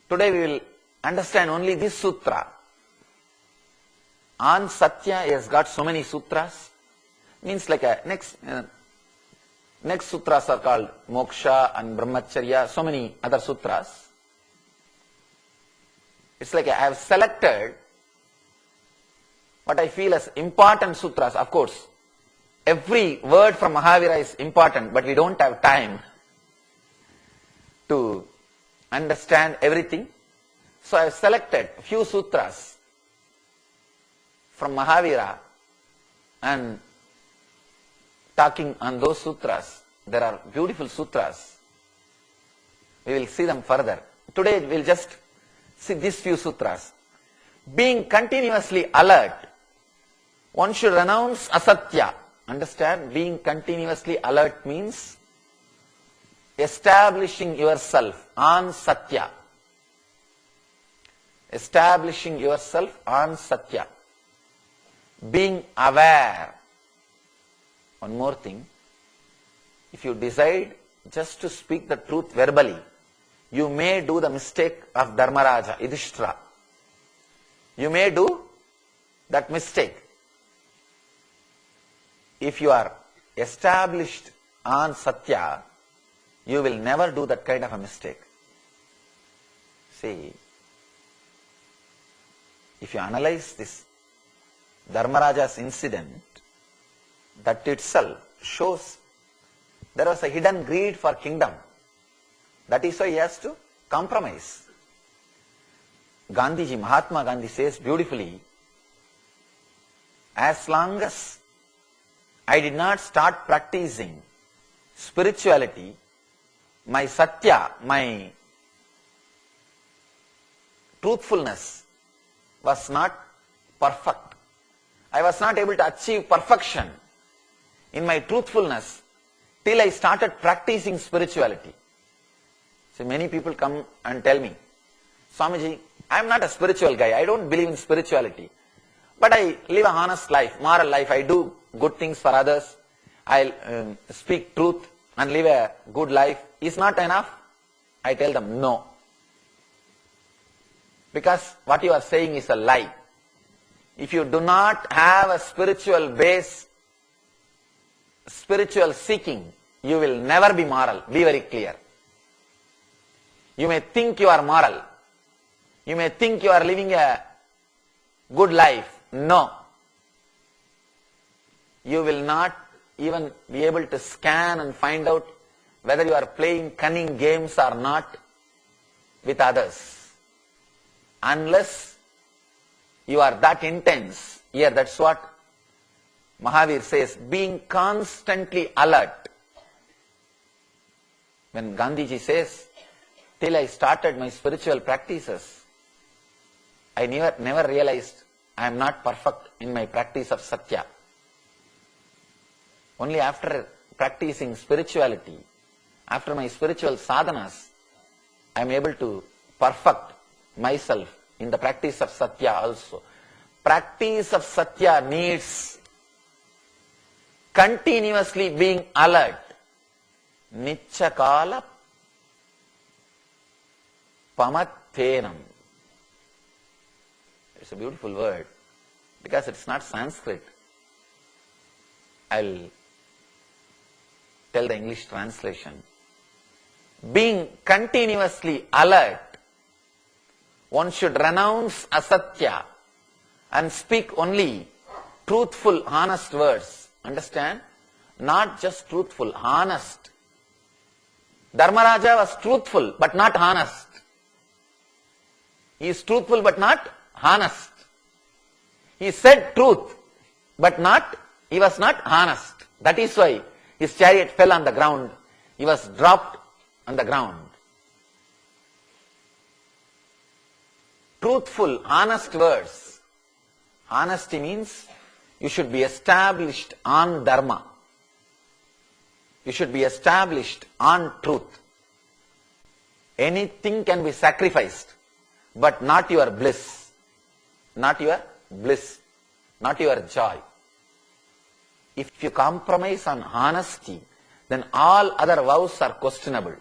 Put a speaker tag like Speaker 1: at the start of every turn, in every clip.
Speaker 1: Today we will understand only this sutra. On Satya has got so many sutras. Means like a next sutras are called Moksha and Brahmacharya, so many other sutras. It's like I have selected what I feel as important sutras. Of course, every word from Mahavira is important, but we don't have time to understand everything. So I have selected a few sutras from Mahavira and talking on those sutras. There are beautiful sutras. We will see them further. Today we will just see these few sutras. Being continuously alert, one should renounce asatya. Understand? Being continuously alert means establishing yourself on satya. Establishing yourself on satya. Being aware. One more thing. If you decide just to speak the truth verbally, you may do the mistake of Dharmaraja, Yudhishthira. You may do that mistake. If you are established on Satya, you will never do that kind of a mistake. See, if you analyze this Dharmaraja's incident, that itself shows there was a hidden greed for kingdom. That is why he has to compromise. Gandhiji, Mahatma Gandhi says beautifully, as long as I did not start practicing spirituality, my satya, my truthfulness was not perfect. I was not able to achieve perfection in my truthfulness till I started practicing spirituality. So many people come and tell me, Swamiji, I am not a spiritual guy, I don't believe in spirituality, but I live an honest life, moral life, I do good things for others, I speak truth and live a good life. Is not enough? I tell them no. Because what you are saying is a lie. If you do not have a spiritual base, spiritual seeking, you will never be moral. Be very clear. You may think you are moral. You may think you are living a good life. No. You will not even be able to scan and find out whether you are playing cunning games or not with others. Unless you are that intense. Here, that's what Mahavir says, being constantly alert. When Gandhiji says, till I started my spiritual practices, I never realized I am not perfect in my practice of Satya. Only after practicing spirituality, after my spiritual sadhanas, I am able to perfect myself in the practice of Satya also. Practice of Satya needs continuously being alert. Nichakala pamathenam. It's a beautiful word because it's not Sanskrit. I'll tell the English translation. Being continuously alert, one should renounce asatya and speak only truthful, honest words. Understand? Not just truthful, honest. Dharmaraja was truthful but not honest. He is truthful but not honest. He said truth but he was not honest. That is why his chariot fell on the ground. He was dropped on the ground. Truthful, honest words. Honesty means you should be established on dharma. You should be established on truth. Anything can be sacrificed, but not your bliss. Not your bliss. Not your joy. If you compromise on honesty, then all other vows are questionable.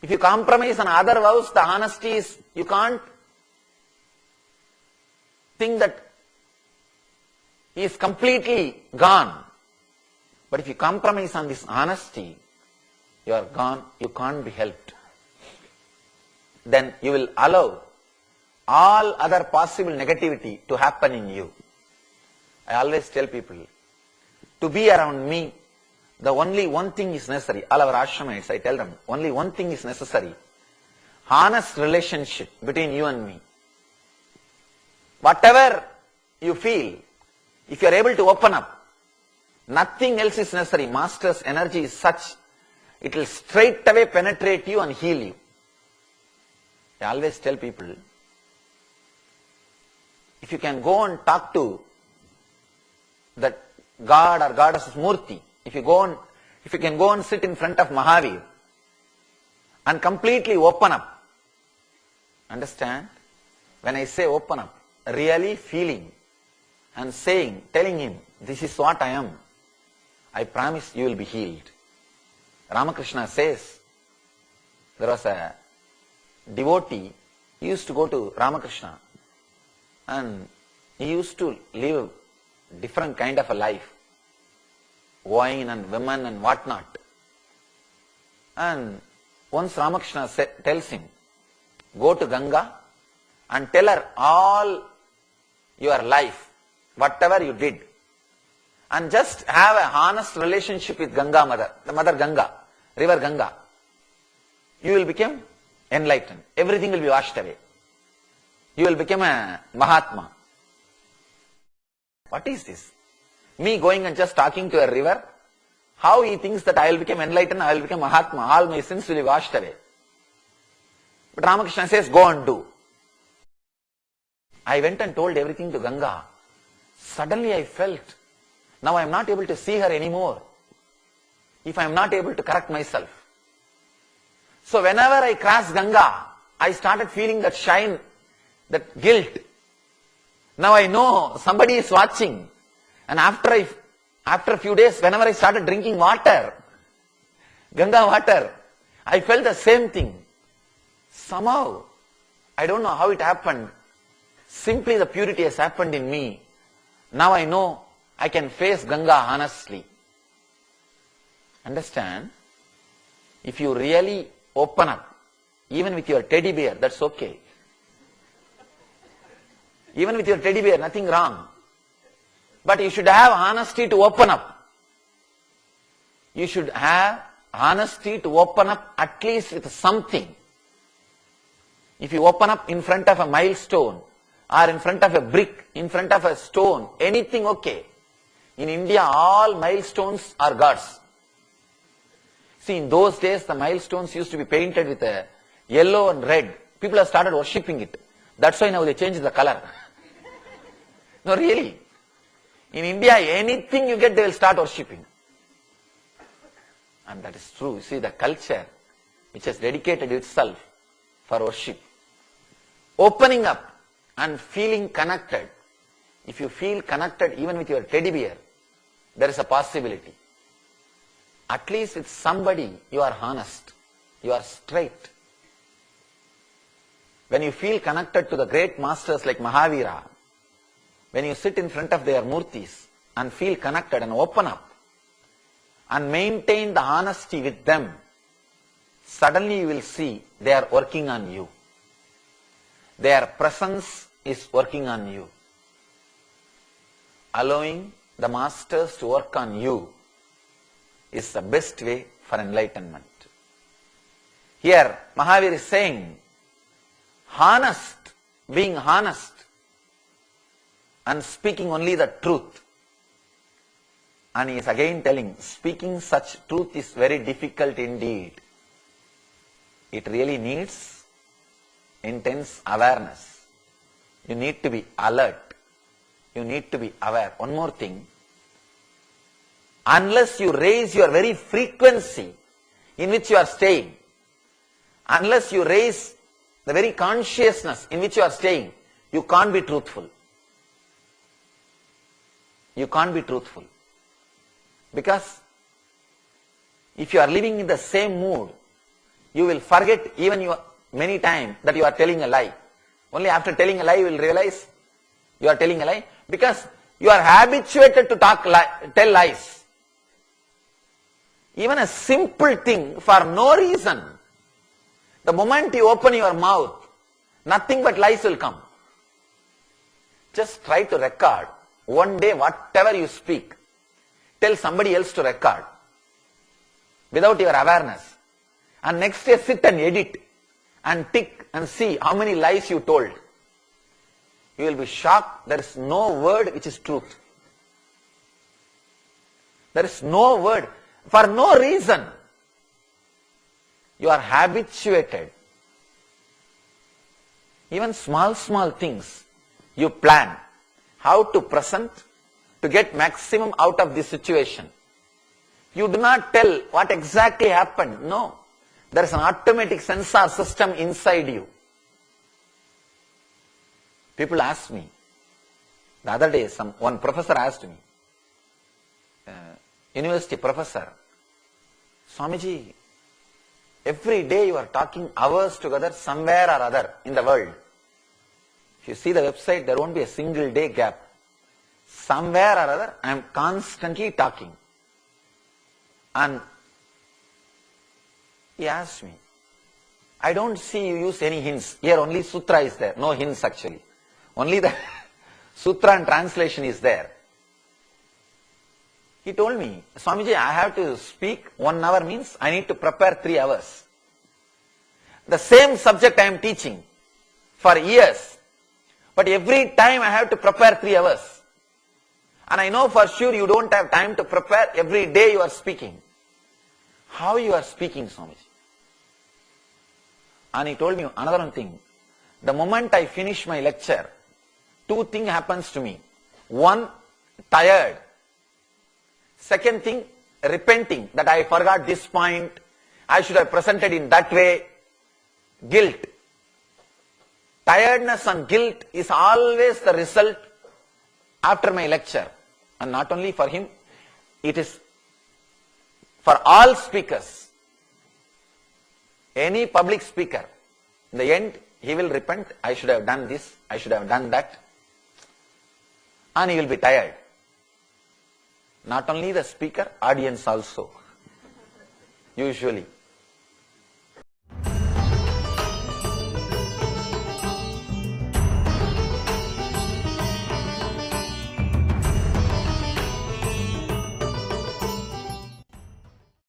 Speaker 1: If you compromise on other vows, the honesty is, you can't think that he is completely gone. But if you compromise on this honesty, you are gone, you can't be helped. Then you will allow all other possible negativity to happen in you. I always tell people, to be around me, the only one thing is necessary. All our ashramites, I tell them, only one thing is necessary. Honest relationship between you and me. Whatever you feel, if you are able to open up, nothing else is necessary. Master's energy is such, it will straight away penetrate you and heal you. I always tell people, if you can go and talk to that God or Goddess Murti, if you can go and sit in front of Mahavir and completely open up, understand? When I say open up, really feeling and saying, telling him, this is what I am, I promise you will be healed. Ramakrishna says, there was a devotee, he used to go to Ramakrishna and he used to live different kind of a life, wine and women and whatnot. And once Ramakrishna tells him, go to Ganga and tell her all your life, whatever you did, and just have a honest relationship with Ganga Mother, the Mother Ganga, River Ganga. You will become enlightened. Everything will be washed away. You will become a Mahatma. What is this? Me going and just talking to a river? How he thinks that I will become enlightened, I will become Mahatma, all my sins will be washed away. But Ramakrishna says, go and do. I went and told everything to Ganga. Suddenly I felt, now I am not able to see her anymore if I am not able to correct myself. So whenever I cross Ganga, I started feeling that shine, that guilt. Now I know somebody is watching. And after a few days, whenever I started drinking water, Ganga water, I felt the same thing. Somehow, I don't know how it happened. Simply the purity has happened in me. Now I know I can face Ganga honestly. Understand? If you really open up, even with your teddy bear, that's okay. Even with your teddy bear, nothing wrong. But you should have honesty to open up. You should have honesty to open up at least with something. If you open up in front of a milestone, or in front of a brick, in front of a stone, anything okay. In India, all milestones are gods. See, in those days, the milestones used to be painted with a yellow and red. People have started worshipping it. That's why now they changed the color. No, really. In India, anything you get, they will start worshipping. And that is true. You see, the culture which has dedicated itself for worship. Opening up and feeling connected. If you feel connected even with your teddy bear, there is a possibility. At least with somebody, you are honest. You are straight. When you feel connected to the great masters like Mahavira, when you sit in front of their murtis and feel connected and open up and maintain the honesty with them, suddenly you will see they are working on you. Their presence is working on you. Allowing the masters to work on you is the best way for enlightenment. Here, Mahavir is saying, honest, being honest and speaking only the truth. And he is again telling, speaking such truth is very difficult indeed. It really needs intense awareness. You need to be alert. You need to be aware. One more thing. Unless you raise your very frequency in which you are staying, unless you raise the very consciousness in which you are staying, you can't be truthful. You can't be truthful. Because if you are living in the same mood, you will forget even many times that you are telling a lie. Only after telling a lie you will realize you are telling a lie, because you are habituated to tell lies. Even a simple thing for no reason, the moment you open your mouth, nothing but lies will come. Just try to record. One day whatever you speak, tell somebody else to record without your awareness. And next day sit and edit and tick and see how many lies you told. You will be shocked. There is no word which is truth. There is no word. For no reason. You are habituated. Even small things you plan. How to present to get maximum out of this situation. You do not tell what exactly happened. No. There is an automatic sensor system inside you. People ask me, the other day one professor asked me, university professor, Swamiji, every day you are talking hours together somewhere or other in the world. If you see the website, there won't be a single day gap. Somewhere or other, I am constantly talking. And he asked me, I don't see you use any hints. Here only sutra is there, no hints actually. Only the sutra and translation is there. He told me, Swamiji, I have to speak 1 hour means I need to prepare 3 hours. The same subject I am teaching for years. But every time I have to prepare 3 hours. And I know for sure you don't have time to prepare. Every day you are speaking. How you are speaking, Swamiji? And he told me another one thing. The moment I finish my lecture, 2 things happens to me. 1, tired. Second thing, repenting that I forgot this point. I should have presented in that way. Guilt. Tiredness and guilt is always the result after my lecture. And not only for him, it is for all speakers. Any public speaker, in the end, he will repent, I should have done this, I should have done that. And he will be tired. Not only the speaker, audience also. Usually.